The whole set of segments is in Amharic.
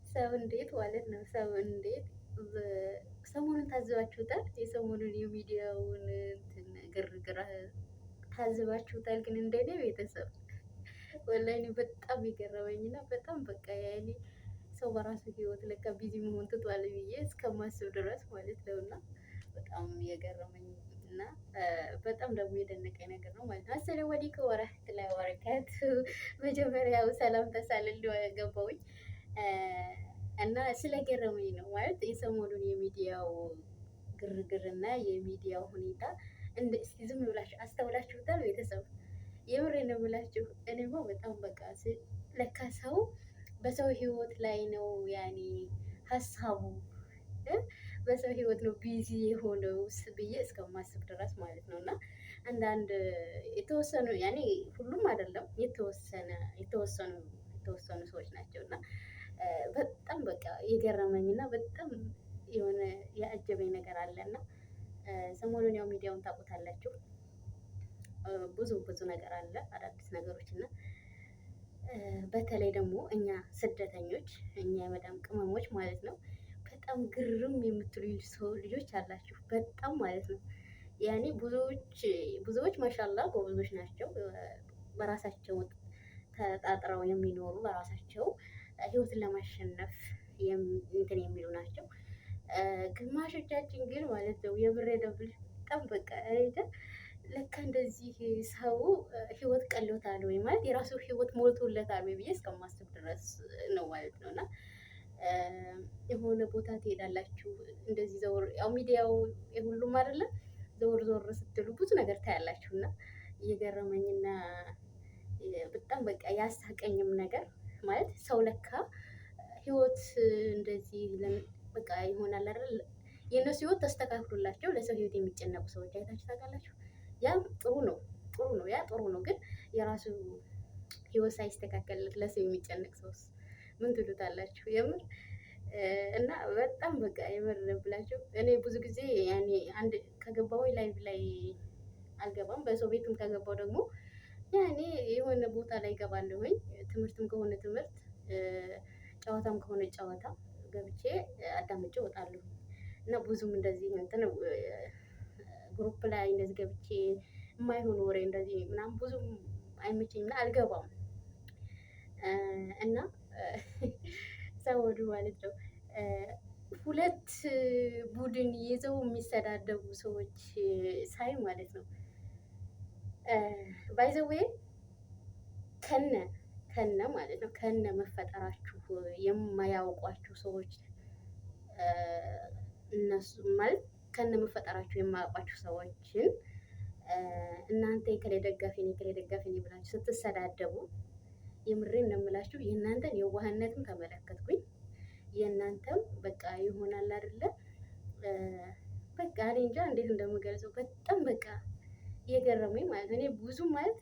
ሰው እንዴት ማለት ነው? ሰው እንዴት ሰሞኑን ታዝባችሁታል? የሰሞኑን የሚዲያውን እንትን ግርግር ታዝባችሁታል? ግን እንደኔ ቤተሰብ ወላሂ እኔ በጣም የገረመኝና በጣም በቃ ያኔ ሰው በራሱ ህይወት ለካ ቢዚ መሆን ትቷል ብዬ እስከማስብ ድረስ ማለት ነው። እና በጣም የገረመኝ እና በጣም ደግሞ የደነቀኝ ነገር ነው ማለት ነው። አሰላሙ አለይኩም ወራህመቱላሂ ወበረካቱ። መጀመሪያው ሰላም ተሳልል ገባሁኝ እና ስለገረመኝ ነው ማለት የሰሞኑን የሚዲያው ግርግርና የሚዲያው ሁኔታ እስኪ ዝም ብላችሁ አስተውላችሁታል? ቤተሰብ የምሬን ነው የምላችሁ። እኔማ በጣም በቃ ለካ ሰው በሰው ህይወት ላይ ነው ያኔ ሀሳቡ በሰው ህይወት ነው ቢዚ የሆነው ብዬ እስከማስብ ድረስ ማለት ነው። እና አንዳንድ የተወሰኑ ያኔ ሁሉም አይደለም የተወሰኑ ሰዎች ናቸው። እና በጣም በቃ የገረመኝ እና በጣም የሆነ የአጀበኝ ነገር አለ። እና ሰሞኑን ያው ሚዲያውን ታውቁታላችሁ። ብዙ ነገር አለ አዳዲስ ነገሮች እና በተለይ ደግሞ እኛ ስደተኞች እኛ የመዳም ቅመሞች ማለት ነው በጣም ግርም የምትሉ ሰው ልጆች አላችሁ። በጣም ማለት ነው ያኔ ብዙዎች ማሻላ ጎበዞች ናቸው። በራሳቸው ተጣጥረው የሚኖሩ በራሳቸው ህይወትን ለማሸነፍ እንትን የሚሉ ናቸው። ግማሾቻችን ግን ማለት ነው የብር ደብል በጣም በቃ ለካ እንደዚህ ሰው ህይወት ቀሎታል ወይ ማለት የራሱ ህይወት ሞልቶለታል ወይ ብዬ እስከማስብ ድረስ ነው ማለት ነው። እና የሆነ ቦታ ትሄዳላችሁ እንደዚህ ዘወር ያው ሚዲያው የሁሉም አይደለም ዘወር ዘወር ስትሉ ብዙ ነገር ታያላችሁ። እና እየገረመኝና በጣም በቃ ያሳቀኝም ነገር ማለት ሰው ለካ ህይወት እንደዚህ በቃ ይሆናል አይደል? የእነሱ ህይወት ተስተካክሎላቸው ለሰው ህይወት የሚጨነቁ ሰዎች አይታችሁ ታውቃላችሁ? ያም ጥሩ ነው ያ ጥሩ ነው። ግን የራሱ ህይወት ሳይስተካከልለት ለሰው የሚጨነቅ ሰውስ ምን ትሉታላችሁ? የምር እና በጣም በቃ የምር ብላችሁ እኔ ብዙ ጊዜ ያኔ አንድ ከገባሁ ላይቭ ላይ አልገባም። በሰው ቤትም ከገባው ደግሞ ያኔ የሆነ ቦታ ላይ እገባለሁኝ። ትምህርትም ከሆነ ትምህርት፣ ጨዋታም ከሆነ ጨዋታ ገብቼ አዳምጬ እወጣለሁ። እና ብዙም እንደዚህ እንትን ግሩፕ ላይ እንደዚህ ገብቼ የማይሆኑ ወሬ እንደዚህ ምናምን ብዙም አይመቸኝም እና አልገባም። እና ሰውዱ ማለት ነው ሁለት ቡድን ይዘው የሚሰዳደቡ ሰዎች ሳይ ማለት ነው ባይ ዘ ዌይ ከነ ማለት ነው ከነ መፈጠራችሁ የማያውቋችሁ ሰዎች እነሱ ማለት ከነ መፈጠራችሁ የማያውቋችሁ ሰዎችን እናንተ የከሌ ደጋፊ ነኝ የከሌ ደጋፊ ነኝ ብላችሁ ስትሰዳደቡ የምሬን ነው የምላችሁ። የእናንተን የዋህነትም ተመለከትኩኝ። የእናንተም በቃ ይሆናል አይደለ? በቃ እኔ እንጃ እንዴት እንደምገልጸው በጣም በቃ የገረመኝ ማለት እኔ ብዙም ማለት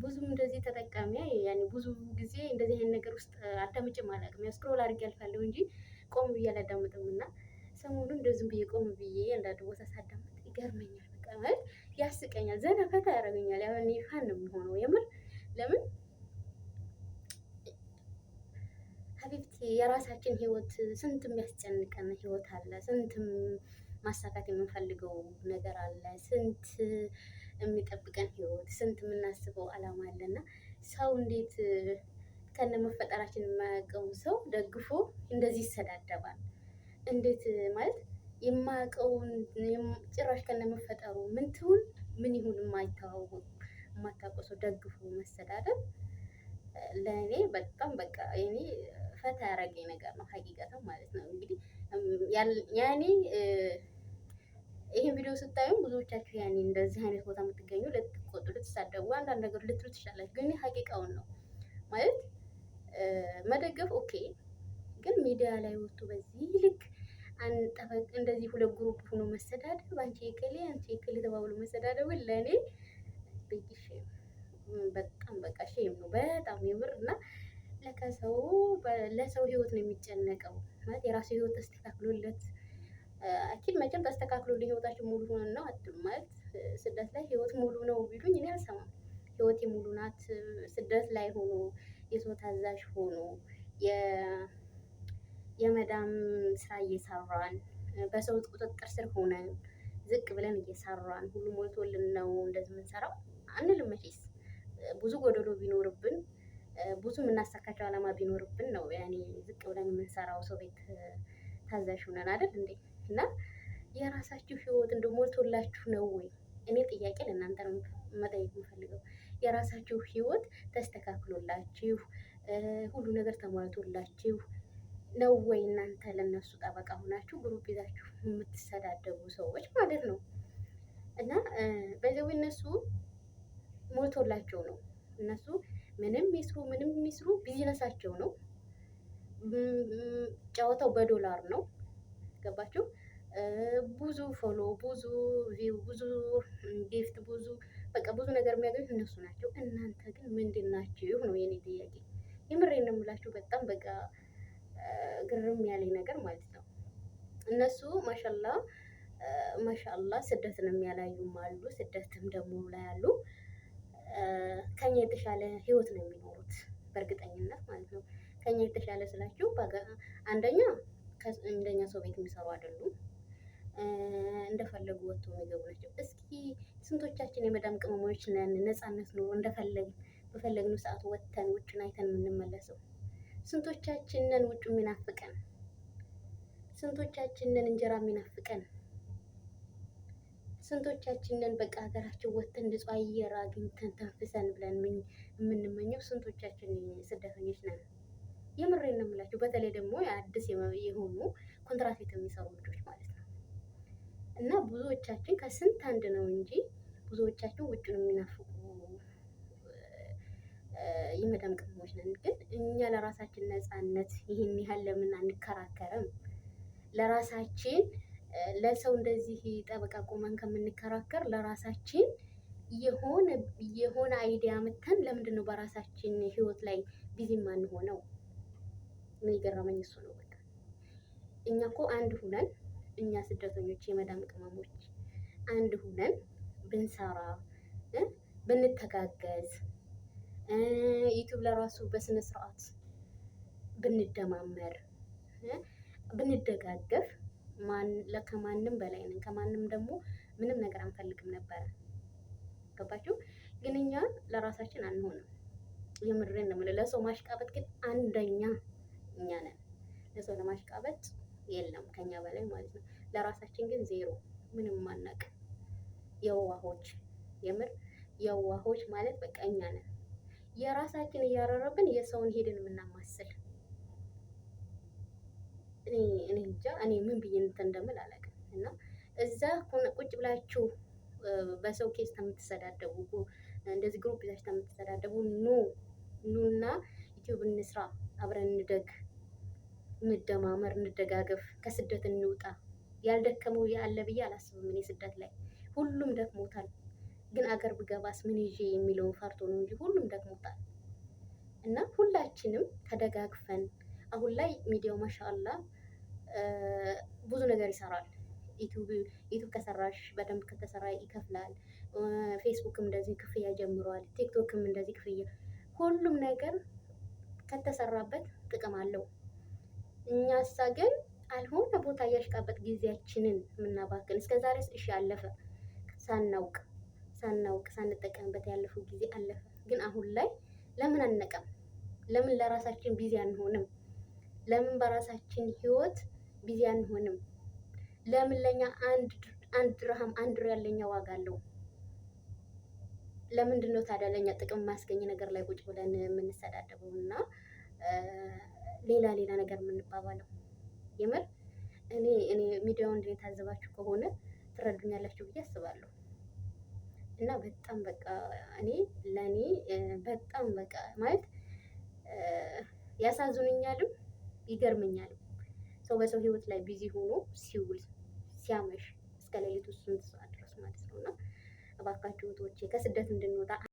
ብዙም እንደዚህ ተጠቃሚ ያኔ ብዙ ጊዜ እንደዚህ አይነት ነገር ውስጥ አዳምጬም አላውቅም። ያው ስክሮል አድርጌ አልፋለሁ እንጂ ቆም ብዬ አላዳምጥም። እና ሰሞኑን እንደዚህም ብዬ ቆም ብዬ አንዳንድ ቦታ ሳዳምጥ ይገርመኛል። በቃ ማለት ያስቀኛል፣ ዘና ፈታ ያደርገኛል። ያው እኔ ፋን ነው የሚሆነው የምር ለምን ሀቢብቲ የራሳችን ህይወት ስንት የሚያስጨንቀን ህይወት አለ። ስንትም ማሳካት የምንፈልገው ነገር አለ። ስንት የሚጠብቀን ህይወት፣ ስንት የምናስበው አላማ አለና ሰው እንዴት ከነመፈጠራችን የማያውቀውን ሰው ደግፎ እንደዚህ ይሰዳደባል? እንዴት ማለት የማያውቀውን ጭራሽ ከነመፈጠሩ ምን ትሁን ምን ይሁን የማታውቀው ሰው ደግፎ መሰዳደብ ለእኔ በጣም በቃ እኔ ፈታ ያደረገኝ ነገር ነው ሀቂቀትም ማለት ነው። እንግዲህ ያኔ ይሄን ቪዲዮ ስታዩም ብዙዎቻችሁ ያኔ እንደዚህ አይነት ቦታ የምትገኙ ልትቆጡ፣ ልትሳደቡ፣ አንዳንድ ነገር ልትሉ ትችላላችሁ። ግን ሀቂቃውን ነው ማለት መደገፍ ኦኬ። ግን ሚዲያ ላይ ወጥቶ በዚህ ልክ አንጠፈቅ እንደዚህ ሁለት ግሩፕ ሆኖ መሰዳደብ፣ አንቺ የከሌ አንቺ የከሌ ተባብሎ መሰዳደብ ለእኔ ብይሽ በጣም በቃ ሼም ነው በጣም የምር። እና ለካ ሰው ለሰው ህይወት ነው የሚጨነቀው ማለት የራሱ ህይወት ተስተካክሎለት አኪድ መቼም ተስተካክሎልኝ ህይወታችን ሙሉ ሆኖ ነው አትም ማለት ስደት ላይ ህይወት ሙሉ ነው ቢሉኝ እኔ አልሰማም። ህይወቴ ሙሉ ናት ስደት ላይ ሆኖ የሰው ታዛዥ ሆኖ የመዳም ስራ እየሰራን በሰው ቁጥጥር ስር ሆነን ዝቅ ብለን እየሰራን ሁሉ ሞልቶልን ነው እንደዚህ የምንሰራው አንልም። መቼስ ብዙ ጎደሎ ቢኖርብን ብዙ የምናሳካቸው ዓላማ ቢኖርብን ነው ያኔ ዝቅ ብለን የምንሰራው ሰው ቤት ታዛዥ ሆነን አይደል እንዴ? እና የራሳችሁ ህይወት እንደ ሞልቶላችሁ ነው ወይ? እኔ ጥያቄ ለእናንተ ነው መጠየቅ የምፈልገው። የራሳችሁ ህይወት ተስተካክሎላችሁ ሁሉ ነገር ተሟልቶላችሁ ነው ወይ እናንተ ለነሱ ጠበቃ ሆናችሁ ግሩፕ ይዛችሁ የምትሰዳደቡ ሰዎች ማለት ነው? እና በዚያው እነሱ ሞልቶላቸው ነው። እነሱ ምንም ይስሩ ቢዝነሳቸው ነው። ጨዋታው በዶላር ነው። ገባችሁ? ብዙ ፎሎ፣ ብዙ ቪው፣ ብዙ ጊፍት፣ በቃ ብዙ ነገር የሚያገኙት እነሱ ናቸው። እናንተ ግን ምንድን ናችሁ ነው የኔ ጥያቄ። የምሬን ነው የምላችሁ። በጣም በቃ ግርም ያለኝ ነገር ማለት ነው። እነሱ ማሻላ ስደትንም ያላዩም አሉ፣ ስደትም ደግሞ ላይ አሉ። ከኛ የተሻለ ህይወት ነው የሚኖሩት በእርግጠኝነት ማለት ነው። ከኛ የተሻለ ስላችሁ አንደኛ እንደኛ ሰው ቤት የሚሰሩ አይደሉም። እንደፈለጉ ወጥቶ የሚገቡ ናቸው። እስኪ ስንቶቻችን የመዳም ቅመሞች ነን ነፃነት ኑሮ እንደፈለግን በፈለግነው ሰዓት ወጥተን ውጭን አይተን የምንመለሰው? ስንቶቻችንን ውጭ የሚናፍቀን? ስንቶቻችንን እንጀራ የሚናፍቀን? ስንቶቻችንን በቃ ሀገራችን ወጥተን ንጹህ አየር አግኝተን ተንፍሰን ብለን የምንመኘው? ስንቶቻችን ስደተኞች ነን? የምሬን ነው የምላችሁ። በተለይ ደግሞ የአዲስ የሆኑ ኮንትራት የሚሰሩ ልጆች ማለት ነው። እና ብዙዎቻችን ከስንት አንድ ነው እንጂ ብዙዎቻችን ውጭን የሚናፍቁ የመዳም ቅመሞች ነን። ግን እኛ ለራሳችን ነፃነት ይህን ያህል ለምን አንከራከርም? ለራሳችን ለሰው እንደዚህ ጠበቃ ቆመን ከምንከራከር ለራሳችን የሆነ አይዲያ መተን ለምንድን ነው በራሳችን ህይወት ላይ ቢዚ ማንሆነው? ምን ይገረመኝ እሱ ነው። በቃ እኛ እኮ አንድ ሁነን እኛ ስደተኞች የመዳም ቅመሞች አንድ ሁነን ብንሰራ ብንተጋገዝ ዩቲዩብ ለራሱ በስነ ስርዓት ብንደማመር ብንደጋገፍ ከማንም በላይ ነን። ከማንም ደግሞ ምንም ነገር አንፈልግም ነበረ። ገባችሁ? ግን እኛ ለራሳችን አንሆንም። የምሬን ነው የምልህ። ለሰው ማሽቃበጥ ግን አንደኛ እኛ ነን። ለሰው ለማሽቃበጥ የለም ከኛ በላይ ማለት ነው። ለራሳችን ግን ዜሮ፣ ምንም ማናቅ የዋሆች፣ የምር የዋሆች ማለት በቃ እኛ ነን። የራሳችን እያረረብን የሰውን ሄድን የምናማስል። እኔ እንጃ እኔ ምን ብዬ እንትን እንደምል አላውቅም። እና እዛ ቁጭ ብላችሁ በሰው ኬስ ከምትሰዳደቡ እንደዚህ ግሩፕ ይዛችሁ ከምትሰዳደቡ ኑና ዩቲዩብ እንስራ፣ አብረን እንደግ፣ እንደማመር፣ እንደጋገፍ፣ ከስደት እንውጣ። ያልደከመው ያለ ብዬ አላስብም። እኔ ስደት ላይ ሁሉም ደክሞታል። ግን አገር ብገባስ ምን ይዤ የሚለውን ፈርቶ ነው እንጂ ሁሉም ደክሞታል። እና ሁላችንም ተደጋግፈን አሁን ላይ ሚዲያው ማሻአላ ብዙ ነገር ይሰራል። ዩቲዩብ ከሰራሽ በደንብ ከተሰራ ይከፍላል። ፌስቡክም እንደዚህ ክፍያ ጀምሯል። ቲክቶክም እንደዚህ ክፍያ፣ ሁሉም ነገር ከተሰራበት ጥቅም አለው። እኛሳ ግን አልሆነ ቦታ እያሽቃበጥ ጊዜያችንን የምናባክን እስከ ዛሬ እሺ አለፈ ሳናውቅ ሳንጠቀምበት ያለፈው ጊዜ አለፈ። ግን አሁን ላይ ለምን አንነቃም? ለምን ለራሳችን ቢዚ አንሆንም? ለምን በራሳችን ህይወት ቢዚ አንሆንም? ለምን ለኛ አንድ ድርሃም አንድ ሪያል ለኛ ዋጋ አለው? ለምንድን ነው ታዲያ ለኛ ጥቅም ማስገኝ ነገር ላይ ቁጭ ብለን የምንሰዳደበው እና ሌላ ነገር የምንባባለው? የምር እኔ ሚዲያውን የታዘባችሁ ከሆነ ትረዱኛላችሁ ብዬ አስባለሁ። እና በጣም በቃ ለእኔ በጣም በቃ ማለት ያሳዝኑኛልም ይገርመኛልም። ሰው በሰው ህይወት ላይ ቢዚ ሆኖ ሲውል ሲያመሽ እስከ ሌሊቱ 8 ሰዓት ድረስ ማለት ነው። እና እባካችሁ እህቶቼ ከስደት እንድንወጣ